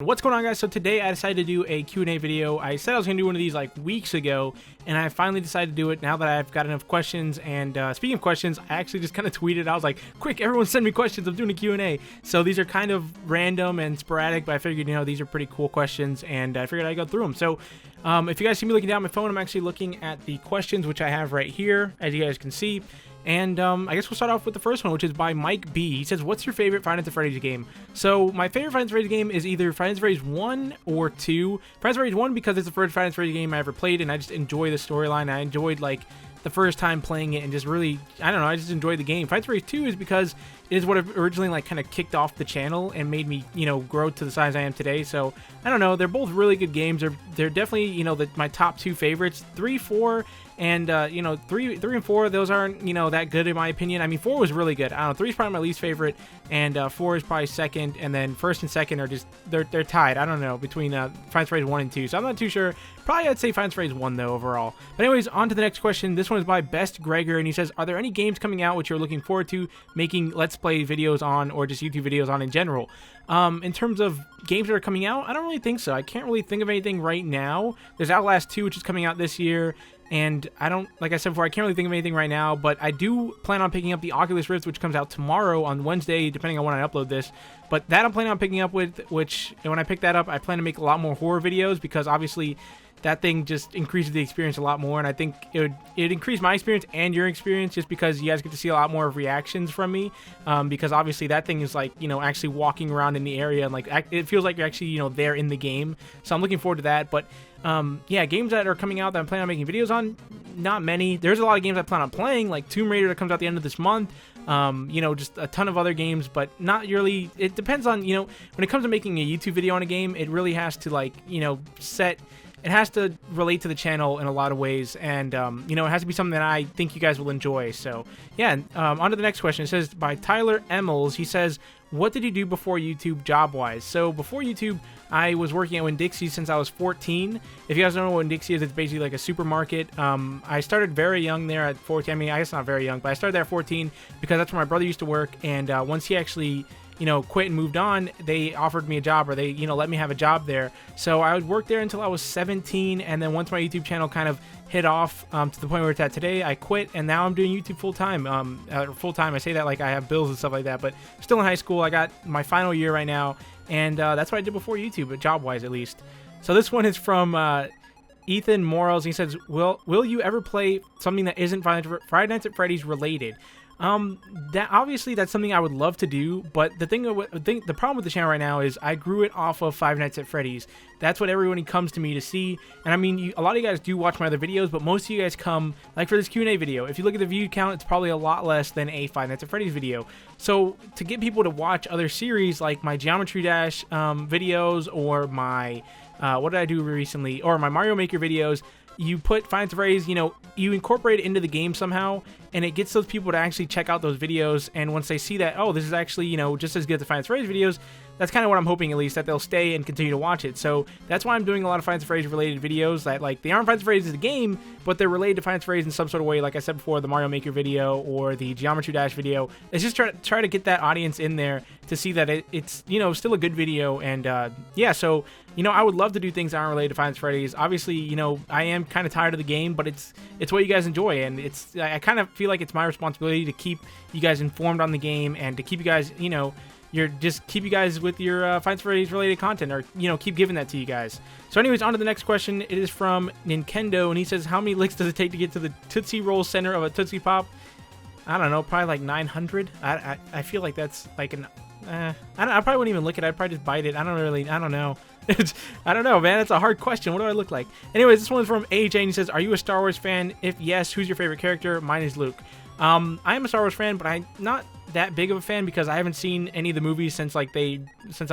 What's going on, guys? So today I decided to do a Q&A video. I said I was going to do one of these like weeks ago, and I finally decided to do it now that I've got enough questions. And speaking of questions, I actually just kind of tweeted. I was like, quick, everyone send me questions. I'm doing a Q&A. So these are kind of random and sporadic, but I figured, these are pretty cool questions, and I figured I'd go through them. So if you guys see me looking down my phone, I'm actually looking at the questions, which I have right here, as you guys can see. And I guess we'll start off with the first one, which is by Mike B. He says, what's your favorite Five Nights at Freddy's game? So my favorite Five Nights at Freddy's game is either Five Nights at Freddy's 1 or 2. Five Nights at Freddy's 1 because it's the first Five Nights at Freddy's game I ever played, and I just enjoy the storyline. I enjoyed, like, the first time playing it and just really, I don't know, I just enjoyed the game. Five Nights at Freddy's 2 is because it is what originally, like, kind of kicked off the channel and made me, grow to the size I am today. So, I don't know, they're both really good games. They're definitely, my top two favorites. 3, 4, and, 3 and 4, those aren't, that good in my opinion. I mean, 4 was really good. I don't know, 3 is probably my least favorite, and 4 is probably second, and then first and second are just, they're tied, I don't know, between Five Nights at Freddy's 1 and 2, so I'm not too sure. Probably I'd say Five Nights at Freddy's 1, though, overall. But anyways, on to the next question. This one is by Best Gregor, and he says, are there any games coming out which you're looking forward to making Let's Play videos on, or just YouTube videos on in general? In terms of games that are coming out, I don't really think so. I can't really think of anything right now. There's Outlast 2, which is coming out this year. And I don't, like I said before, I can't really think of anything right now, but I do plan on picking up the Oculus Rift, which comes out tomorrow on Wednesday, depending on when I upload this. But that I'm planning on picking up with, which, when I pick that up, I plan to make a lot more horror videos, because obviously that thing just increases the experience a lot more, and I think it'd increase my experience and your experience, just because you guys get to see a lot more reactions from me, because obviously that thing is like, actually walking around in the area, and like it feels like you're actually, there in the game. So I'm looking forward to that. But yeah, games that are coming out that I'm planning on making videos on, not many. There's a lot of games I plan on playing, like Tomb Raider that comes out at the end of this month. Just a ton of other games, but not really. It depends on, when it comes to making a YouTube video on a game, it really has to, like, it has to relate to the channel in a lot of ways, and, it has to be something that I think you guys will enjoy. So, yeah, on to the next question. It says, by Tyler Emmels, he says, what did you do before YouTube job-wise? So, before YouTube, I was working at Winn-Dixie since I was 14. If you guys don't know what Winn-Dixie is, it's basically like a supermarket. I started very young there at 14. I mean, I guess not very young, but I started there at 14 because that's where my brother used to work, and once he actually quit and moved on, they offered me a job, or they, let me have a job there. So I would work there until I was 17, and then once my YouTube channel kind of hit off to the point where it's at today, I quit, and now I'm doing YouTube full-time. Full-time, I say that like I have bills and stuff like that, but still in high school. I got my final year right now, and that's what I did before YouTube, but job-wise at least. So this one is from Ethan Morales. He says, will you ever play something that isn't Five Nights at Freddy's related? That obviously that's something I would love to do, but the problem with the channel right now is I grew it off of Five Nights at Freddy's. That's what everyone comes to me to see, and I mean, a lot of you guys do watch my other videos, but most of you guys come, like for this Q&A video, if you look at the view count, it's probably a lot less than a Five Nights at Freddy's video. So to get people to watch other series like my Geometry Dash videos, or my what did I do recently, or my Mario Maker videos, you put Five Nights at Freddy's, you incorporate it into the game somehow, and it gets those people to actually check out those videos, and once they see that, oh, this is actually, just as good as the Five Nights at Freddy's videos, that's kind of what I'm hoping, at least, that they'll stay and continue to watch it. So that's why I'm doing a lot of Five Nights at Freddy's related videos that, like, they aren't Five Nights at Freddy's as a game, but they're related to Five Nights at Freddy's in some sort of way, like I said before, the Mario Maker video or the Geometry Dash video. It's just try to get that audience in there to see that it's, still a good video, and, yeah, so, I would love to do things that aren't related to Five Nights at Freddy's. Obviously, I am kind of tired of the game, but it's what you guys enjoy, and I kind of feel like it's my responsibility to keep you guys informed on the game, and to keep you guys, keep you guys with your Five Nights at Freddy's related content, or, keep giving that to you guys. So anyways, on to the next question. It is from Nintendo, and he says, how many licks does it take to get to the Tootsie Roll center of a Tootsie Pop? I don't know, probably like 900. I feel like that's like an, I probably wouldn't even lick it. I'd probably just bite it. I don't know. I don't know, man. That's a hard question. What do I look like? Anyways, this one's from AJ, and he says, are you a Star Wars fan? If yes, who's your favorite character? Mine is Luke. I am a Star Wars fan, but I'm not that big of a fan because I haven't seen any of the movies since I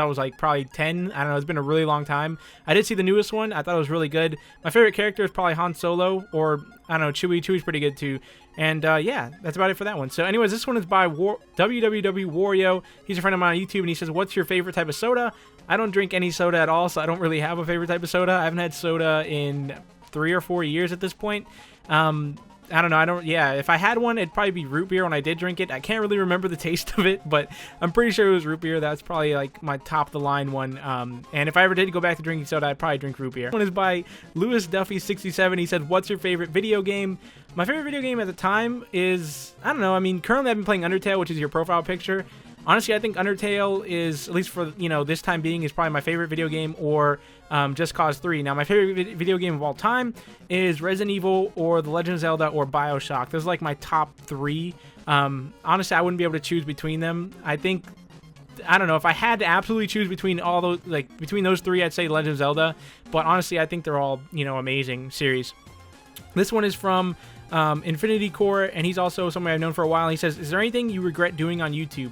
was like probably 10. I don't know, it's been a really long time. I did see the newest one. I thought it was really good. My favorite character is probably Han Solo, or I don't know, Chewie. Chewie's pretty good too. And yeah, that's about it for that one. So anyways, this one is by WWW Wario. He's a friend of mine on YouTube, and he says, what's your favorite type of soda? I don't drink any soda at all, so I don't really have a favorite type of soda. I haven't had soda in 3 or 4 years at this point. I don't know. Yeah, if I had one, it'd probably be root beer when I did drink it. I can't really remember the taste of it, but I'm pretty sure it was root beer. That's probably like my top of the line one. And if I ever did go back to drinking soda, I'd probably drink root beer. This one is by Lewis Duffy 67. He said, "What's your favorite video game?" My favorite video game at the time is, I don't know. I mean, currently I've been playing Undertale, which is your profile picture. Honestly, I think Undertale is, at least for, you know, this time being, is probably my favorite video game, or Just Cause 3. Now, my favorite video game of all time is Resident Evil or The Legend of Zelda or BioShock. Those are like my top 3. Honestly, I wouldn't be able to choose between them. I think, I don't know, if I had to absolutely choose between all those, like between those 3, I'd say Legend of Zelda. But honestly, I think they're all, you know, amazing series. This one is from Infinity Core, and he's also somebody I've known for a while. He says, "Is there anything you regret doing on YouTube?"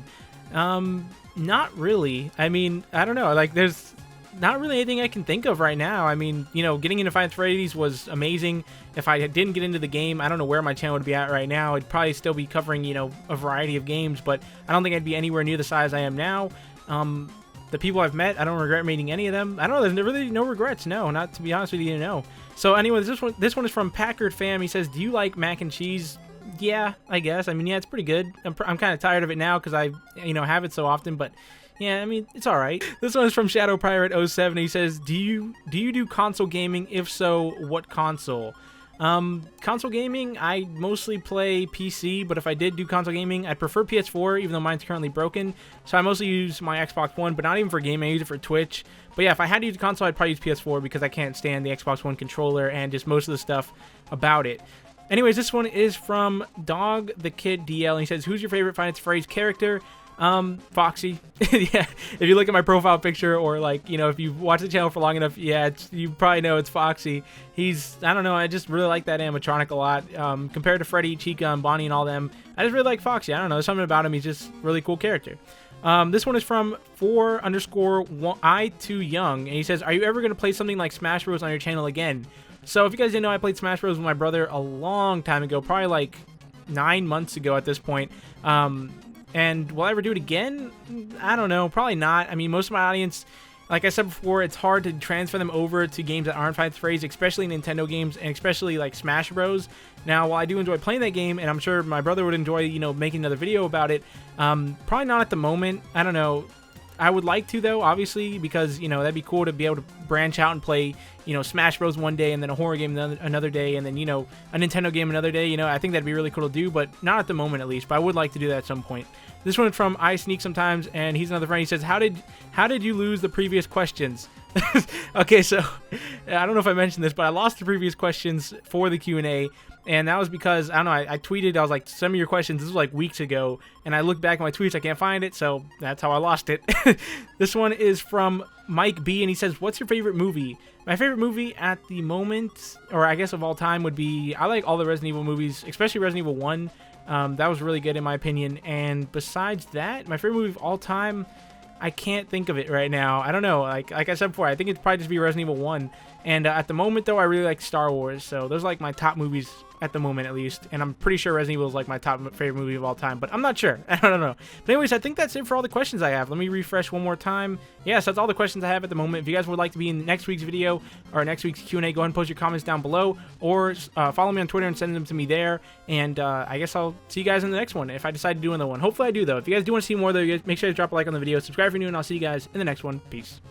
Not really. I mean, I don't know. Like, there's not really anything I can think of right now. I mean, you know, getting into Five Nights at Freddy's was amazing. If I didn't get into the game, I don't know where my channel would be at right now. I'd probably still be covering, you know, a variety of games, but I don't think I'd be anywhere near the size I am now. The people I've met, I don't regret meeting any of them. I don't know. There's really no regrets. No, not to be honest with you, no. So anyways, this one is from Packard Fam. He says, "Do you like mac and cheese?" Yeah, I guess. I mean, yeah, it's pretty good. I'm kind of tired of it now because I, you know, have it so often, but yeah, I mean, it's all right. This one is from Shadow Pirate 07. He says, do you do console gaming? If so, what console? Console gaming, I mostly play PC, but if I did do console gaming, I'd prefer PS4, even though mine's currently broken. So I mostly use my Xbox One, but not even for gaming. I use it for Twitch. But yeah, if I had to use a console, I'd probably use PS4 because I can't stand the Xbox One controller and just most of the stuff about it. Anyways, this one is from Dog the Kid DL, and he says, "Who's your favorite Five Nights at Freddy's character?" Foxy. Yeah, if you look at my profile picture, or like, you know, if you've watched the channel for long enough, yeah, you probably know it's Foxy. He's, I don't know, I just really like that animatronic a lot. Compared to Freddy, Chica, and Bonnie and all them, I just really like Foxy. I don't know, there's something about him, he's just a really cool character. This one is from 4_I2Young, and he says, "Are you ever going to play something like Smash Bros on your channel again?" So if you guys didn't know, I played Smash Bros with my brother a long time ago, probably like 9 months ago at this point. And will I ever do it again? I don't know, probably not. I mean, most of my audience, like I said before, it's hard to transfer them over to games that aren't Five Nights at Freddy's, especially Nintendo games, and especially like Smash Bros. Now, while I do enjoy playing that game, and I'm sure my brother would enjoy, you know, making another video about it, probably not at the moment. I don't know. I would like to, though, obviously, because, you know, that'd be cool to be able to branch out and play, you know, Smash Bros one day, and then a horror game another day, and then, you know, a Nintendo game another day. You know, I think that'd be really cool to do, but not at the moment, at least. But I would like to do that at some point. This one is from I Sneak Sometimes, and he's another friend. He says, how did you lose the previous questions? Okay, so I don't know if I mentioned this, but I lost the previous questions for the Q&A, and that was because, I don't know, I tweeted, I was like, send me your questions. This was like weeks ago, and I looked back at my tweets, I can't find it, so that's how I lost it. This one is from Mike B, and he says, what's your favorite movie? My favorite movie at the moment, or I guess of all time, would be, I like all the Resident Evil movies, especially Resident Evil 1. That was really good in my opinion, and besides that, my favorite movie of all time, I can't think of it right now. I don't know. Like I said before, I think it'd probably just be Resident Evil 1. And at the moment, though, I really like Star Wars. So those are like my top movies at the moment, at least. And I'm pretty sure Resident Evil is like my top favorite movie of all time. But I'm not sure. I don't know. But anyways, I think that's it for all the questions I have. Let me refresh one more time. Yes, that's all the questions I have at the moment. If you guys would like to be in next week's video or next week's Q&A, go ahead and post your comments down below. Or follow me on Twitter and send them to me there. And I guess I'll see you guys in the next one if I decide to do another one. Hopefully I do, though. If you guys do want to see more, though, make sure to drop a like on the video. Subscribe if you're new, and I'll see you guys in the next one. Peace.